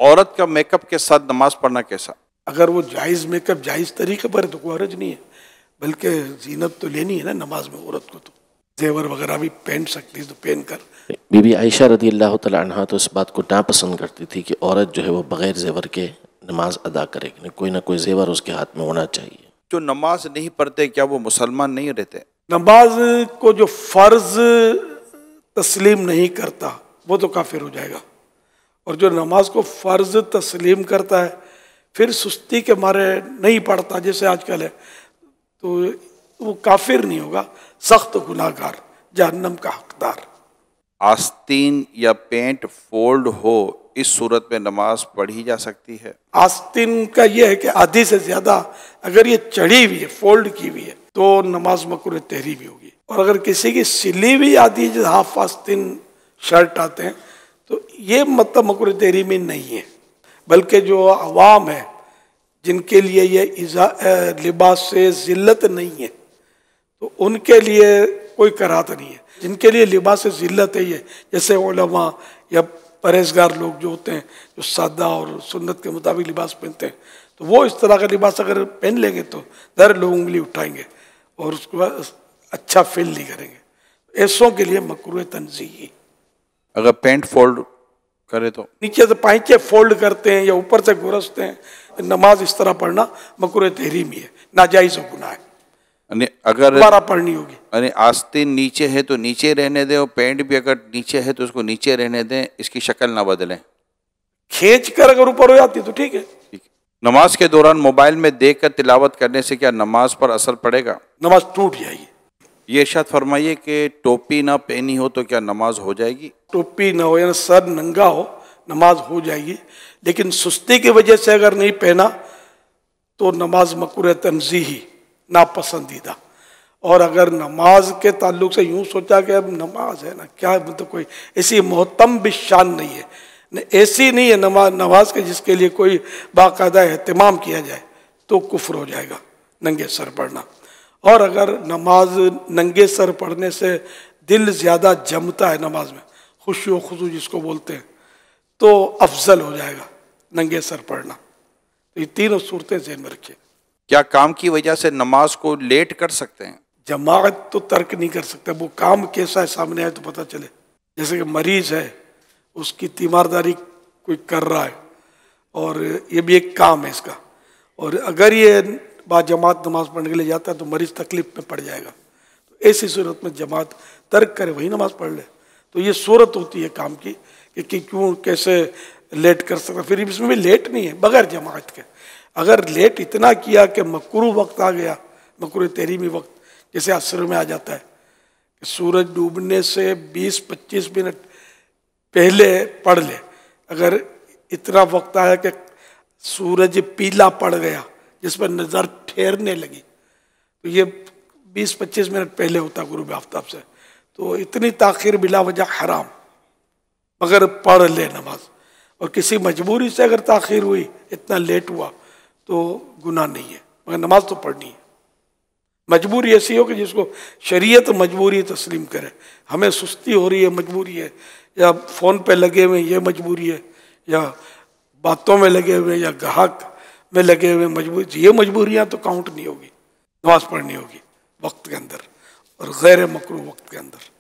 عورت کا make up کے ساتھ نماز پڑھنا کیسا؟ اگر وہ جائز میک اپ جائز طریقے پر ہے تو کوئی حرج نہیں ہے، بلکہ زینت تو لینی ہے نا نماز میں عورت کو، تو زیور وغیرہ بھی پہن سکتی ہے تو پہن کر. بی بی عائشہ رضی اللہ تعالیٰ عنہ تو اس بات کو ناپسند کرتی تھی کہ عورت جو ہے وہ بغیر زیور کے نماز ادا کرے، کوئی نہ کوئی زیور اس کے ہاتھ میں ہونا چاہیے. جو نماز نہیں پڑھتے کیا وہ مسلمان نہیں رہتے؟ نماز کو جو فرض تسلیم نہیں کرتا وہ تو کافر ہو جائے گا، اور جو نماز کو فرض تسلیم کرتا ہے پھر سستی کے مارے نہیں پڑھتا جیسے آج کل ہے، تو وہ کافر نہیں ہوگا، سخت گناہ گار، جہنم کا حقدار. آستین یا پینٹ فولڈ ہو اس صورت میں نماز پڑھی جا سکتی ہے؟ آستین کا یہ ہے کہ آدھی سے زیادہ اگر یہ چڑھی ہوئی ہے، فولڈ کی ہوئی ہے، تو نماز مکروہ تحریمی ہوگی. اور اگر کسی کی سلی ہوئی آدھی جو ہاف آستین شرٹ آتے ہیں تو یہ مطلب مکروہ تحریمی نہیں ہے، بلکہ جو عوام ہے جن کے لیے یہ لباس سے ذلت نہیں ہے تو ان کے لیے کوئی کراہت نہیں ہے. جن کے لیے لباس سے ذلت ہے، یہ جیسے علماء یا پرہیزگار لوگ جو ہوتے ہیں جو سادہ اور سنت کے مطابق لباس پہنتے ہیں، تو وہ اس طرح کا لباس اگر پہن لیں گے تو در لوگ انگلی اٹھائیں گے اور اس کو اچھا فیل نہیں کریں گے. ایسوں کے لیے مکروہ تنزیہی. اگر پینٹ فولڈ کرے تو نیچے سے پائچے فولڈ کرتے ہیں یا اوپر سے گرستے ہیں، نماز اس طرح پڑھنا مکروہ تحریمی ہے، ناجائز و گناہ ہے، اگر دوبارہ پڑھنی ہوگی. یعنی آستین نیچے ہے تو نیچے رہنے دیں، اور پینٹ بھی اگر نیچے ہے تو اس کو نیچے رہنے دیں، اس کی شکل نہ بدلیں. کھینچ کر اگر اوپر ہو جاتی تو ٹھیک ہے. نماز کے دوران موبائل میں دیکھ کر تلاوت کرنے سے کیا نماز پر اثر پڑے گا؟ نماز ٹوٹ جائے گی. یہ ارشاد فرمائیے کہ ٹوپی نہ پہنی ہو تو کیا نماز ہو جائے گی؟ ٹوپی نہ ہو یعنی سر ننگا ہو نماز ہو جائے گی، لیکن سستی کی وجہ سے اگر نہیں پہنا تو نماز مکروہ تنزیہی، ناپسندیدہ. اور اگر نماز کے تعلق سے یوں سوچا کہ اب نماز ہے نا کیا مطلب کوئی ایسی محتم بشان نہیں ہے، ایسی نہیں ہے نماز کے جس کے لیے کوئی باقاعدہ اہتمام کیا جائے، تو کفر ہو جائے گا ننگے سر پڑھنا. اور اگر نماز ننگے سر پڑھنے سے دل زیادہ جمتا ہے نماز میں، خشوع و خضوع جس کو بولتے ہیں، تو افضل ہو جائے گا ننگے سر پڑھنا. تو یہ تینوں صورتیں ذہن میں رکھیں. کیا کام کی وجہ سے نماز کو لیٹ کر سکتے ہیں؟ جماعت تو ترک نہیں کر سکتا، وہ کام کیسا ہے سامنے آئے تو پتہ چلے. جیسے کہ مریض ہے، اس کی تیمارداری کوئی کر رہا ہے اور یہ بھی ایک کام ہے اس کا، اور اگر یہ با جماعت نماز پڑھنے کے لیے جاتا ہے تو مریض تکلیف میں پڑ جائے گا، تو ایسی صورت میں جماعت ترک کرے، وہی نماز پڑھ لے. تو یہ صورت ہوتی ہے کام کی کہ کیوں کیسے لیٹ کر سکتا. پھر اس میں بھی لیٹ نہیں ہے بغیر جماعت کے. اگر لیٹ اتنا کیا کہ مکروہ وقت آ گیا، مکروہ تحریمی وقت، جیسے عصر میں آ جاتا ہے کہ سورج ڈوبنے سے 20-25 منٹ پہلے پڑھ لے، اگر اتنا وقت آیا کہ سورج پیلا پڑ گیا جس پر نظر ٹھہرنے لگی، تو یہ 20-25 منٹ پہلے ہوتا غروب آفتاب سے، تو اتنی تاخیر بلا وجہ حرام، مگر پڑھ لے نماز. اور کسی مجبوری سے اگر تاخیر ہوئی، اتنا لیٹ ہوا، تو گناہ نہیں ہے، مگر نماز تو پڑھنی ہے. مجبوری ایسی ہو کہ جس کو شریعت مجبوری تسلیم کرے. ہمیں سستی ہو رہی ہے مجبوری ہے، یا فون پہ لگے ہوئے یہ مجبوری ہے، یا باتوں میں لگے ہوئے، یا گاہک میں لگے ہوئے مجبوری، یہ مجبوریاں تو کاؤنٹ نہیں ہوگی. نماز پڑھنی ہوگی وقت کے اندر اور غیر مکروہ وقت کے اندر.